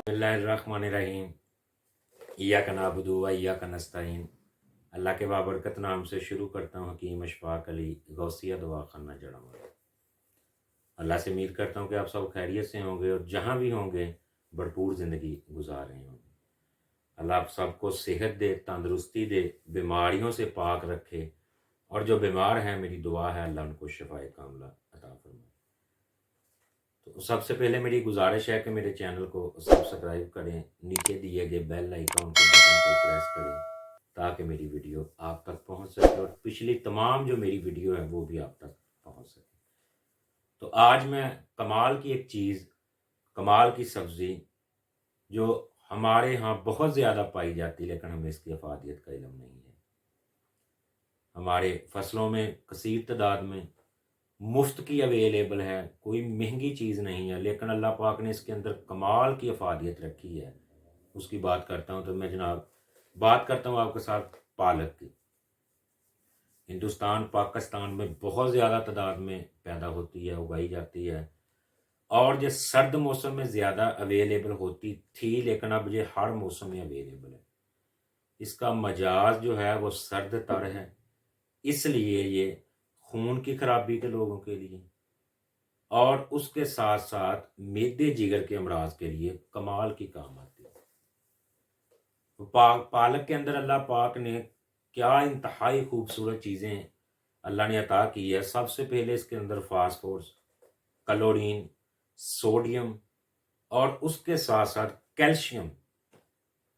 बिस्मिल्लाहिर्रहमानिर्रहीम। इय्याका नअबुदु व इय्याका नस्तईन। अल्लाह के बाबरकत नाम से शुरू करता हूँ। हकीम अशफाक अली गौसिया दुआ खाना जड़ा। अल्लाह से उम्मीद करता हूँ कि आप सब खैरियत से होंगे और जहाँ भी होंगे भरपूर ज़िंदगी गुजार रहे होंगे। अल्लाह आप सबको सेहत दे, तंदुरुस्ती दे, बीमारियों से पाक रखे, और जो बीमार हैं मेरी दुआ है अल्लाह उनको शफाए कामला अता फरमाए। तो सबसे पहले मेरी गुजारिश है कि मेरे चैनल को सब्सक्राइब करें, नीचे दिए गए बेल आइकॉन के बटन को प्रेस करें ताकि मेरी वीडियो आप तक पहुंच सके और पिछली तमाम जो मेरी वीडियो है वो भी आप तक पहुंच सके। तो आज मैं कमाल की एक चीज़, कमाल की सब्ज़ी जो हमारे यहाँ बहुत ज़्यादा पाई जाती है लेकिन हमें इसकी अफादियत का इल्म नहीं है। हमारे फसलों में कसीर तादाद में मुफ्त की अवेलेबल है, कोई महंगी चीज़ नहीं है, लेकिन अल्लाह पाक ने इसके अंदर कमाल की अफादियत रखी है। उसकी बात करता हूँ तो मैं जनाब बात करता हूँ आपके साथ पालक की। हिंदुस्तान पाकिस्तान में बहुत ज़्यादा तादाद में पैदा होती है, उगाई जाती है, और ये सर्द मौसम में ज़्यादा अवेलेबल होती थी लेकिन अब ये हर मौसम में अवेलेबल है। इसका मजाज जो है वो सर्द तर है, इसलिए ये खून की खराबी के लोगों के लिए और उसके साथ साथ मेदे जिगर के अमराज के लिए कमाल की काम आती है। तो पालक के अंदर अल्लाह पाक ने क्या इंतहाई खूबसूरत चीज़ें अल्लाह ने अता की है। सबसे पहले इसके अंदर फास्फोरस, कैलोरीन, सोडियम और उसके साथ साथ कैल्शियम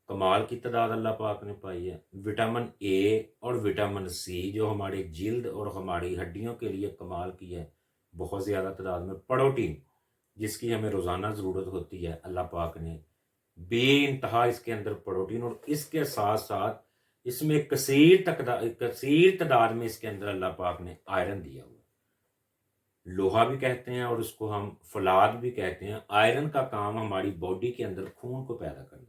कमाल की तादाद अल्लाह पाक ने पाई है। विटामिन ए और विटामिन सी जो हमारे जिल्द और हमारी हड्डियों के लिए कमाल की है, बहुत ज़्यादा तादाद में। प्रोटीन जिसकी हमें रोज़ाना ज़रूरत होती है, अल्लाह पाक ने बेइंतहा इसके अंदर प्रोटीन, और इसके साथ साथ इसमें कसीर तादाद में इसके अंदर अल्लाह पाक ने आयरन दिया हुआ है। लोहा भी कहते हैं और उसको हम फलाद भी कहते हैं। आयरन का काम हमारी बॉडी के अंदर खून को पैदा करना।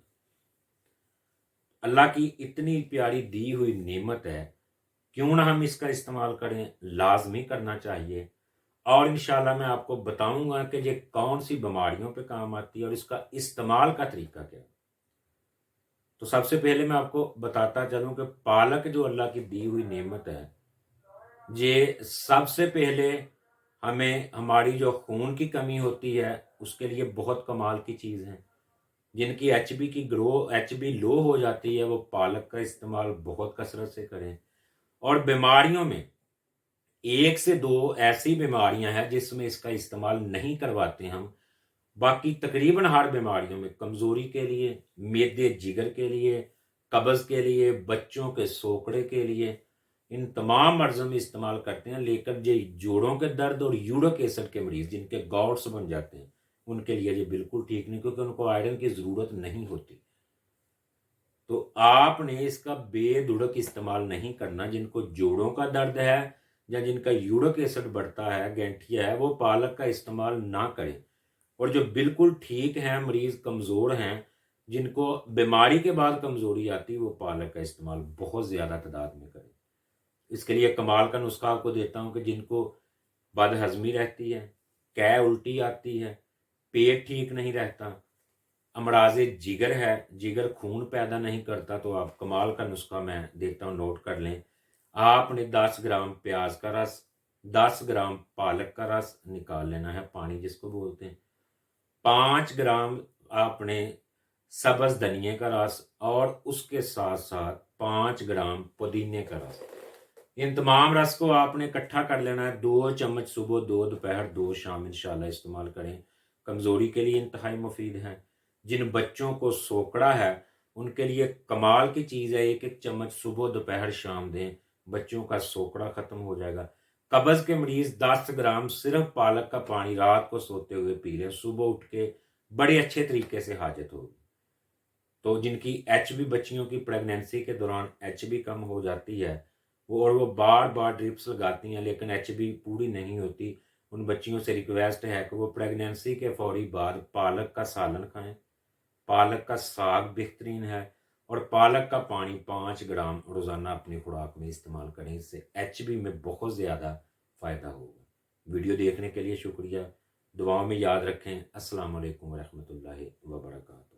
अल्लाह की इतनी प्यारी दी हुई नेमत है, क्यों ना हम इसका इस्तेमाल करें, लाजमी करना चाहिए। और इंशाल्लाह मैं आपको बताऊंगा कि ये कौन सी बीमारियों पे काम आती है और इसका इस्तेमाल का तरीका क्या है। तो सबसे पहले मैं आपको बताता चलूं कि पालक जो अल्लाह की दी हुई नेमत है, ये सबसे पहले हमें हमारी जो खून की कमी होती है उसके लिए बहुत कमाल की चीज़ है। जिनकी एचबी लो हो जाती है वो पालक का इस्तेमाल बहुत कसरत से करें। और बीमारियों में एक से दो ऐसी बीमारियां हैं जिसमें इसका इस्तेमाल नहीं करवाते हम। बाकी तकरीबन हर बीमारियों में, कमज़ोरी के लिए, मेदे जिगर के लिए, कब्ज़ के लिए, बच्चों के सोकड़े के लिए, इन तमाम मर्ज़ों में इस्तेमाल करते हैं। लेकिन ये जोड़ों के दर्द और यूरिक एसिड के मरीज़ जिनके गॉट्स बन जाते हैं उनके लिए ये बिल्कुल ठीक नहीं, क्योंकि उनको आयरन की ज़रूरत नहीं होती। तो आपने इसका बेधुड़क इस्तेमाल नहीं करना। जिनको जोड़ों का दर्द है या जिनका यूरिक एसिड बढ़ता है, गैंठिया है, वो पालक का इस्तेमाल ना करें। और जो बिल्कुल ठीक हैं, मरीज़ कमज़ोर हैं, जिनको बीमारी के बाद कमज़ोरी आती है, वो पालक का इस्तेमाल बहुत ज़्यादा तादाद में करें। इसके लिए कमाल का नुस्खा आपको देता हूँ कि जिनको बदहज़मी रहती है, कै उल्टी आती है, पेट ठीक नहीं रहता, अमराज़े जिगर है, जिगर खून पैदा नहीं करता, तो आप कमाल का नुस्खा मैं देता हूँ, नोट कर लें। आपने 10 ग्राम प्याज का रस, 10 ग्राम पालक का रस निकाल लेना है, पानी जिसको बोलते हैं। 5 ग्राम आपने सब्ज़ धनिए का रस और उसके साथ साथ 5 ग्राम पुदीने का रस। इन तमाम रस को आपने इकट्ठा कर लेना है। 2 चम्मच सुबह, 2 दोपहर, 2 शाम इंशाल्लाह इस्तेमाल करें। कमज़ोरी के लिए इंतहाई मुफीद है। जिन बच्चों को सोकड़ा है उनके लिए कमाल की चीज़ है। 1-1 चम्मच सुबह, दोपहर, शाम दें, बच्चों का सोकड़ा ख़त्म हो जाएगा। कब्ज़ के मरीज़ 10 ग्राम सिर्फ पालक का पानी रात को सोते हुए पी लें, सुबह उठ के बड़े अच्छे तरीके से हाजत होगी। तो जिनकी एचबी, बच्चियों की प्रेगनेंसी के दौरान एचबी कम हो जाती है वो बार बार ड्रिप्स लगाती हैं लेकिन एचबी पूरी नहीं होती, उन बच्चियों से रिक्वेस्ट है कि वो प्रेगनेंसी के फौरी बाद पालक का सालन खाएं। पालक का साग बेहतरीन है, और पालक का पानी 5 ग्राम रोज़ाना अपनी खुराक में इस्तेमाल करें। इससे एचबी में बहुत ज़्यादा फ़ायदा होगा। वीडियो देखने के लिए शुक्रिया। दुआओं में याद रखें। अस्सलाम वालेकुम व रहमतुल्लाहि व बरकातहू।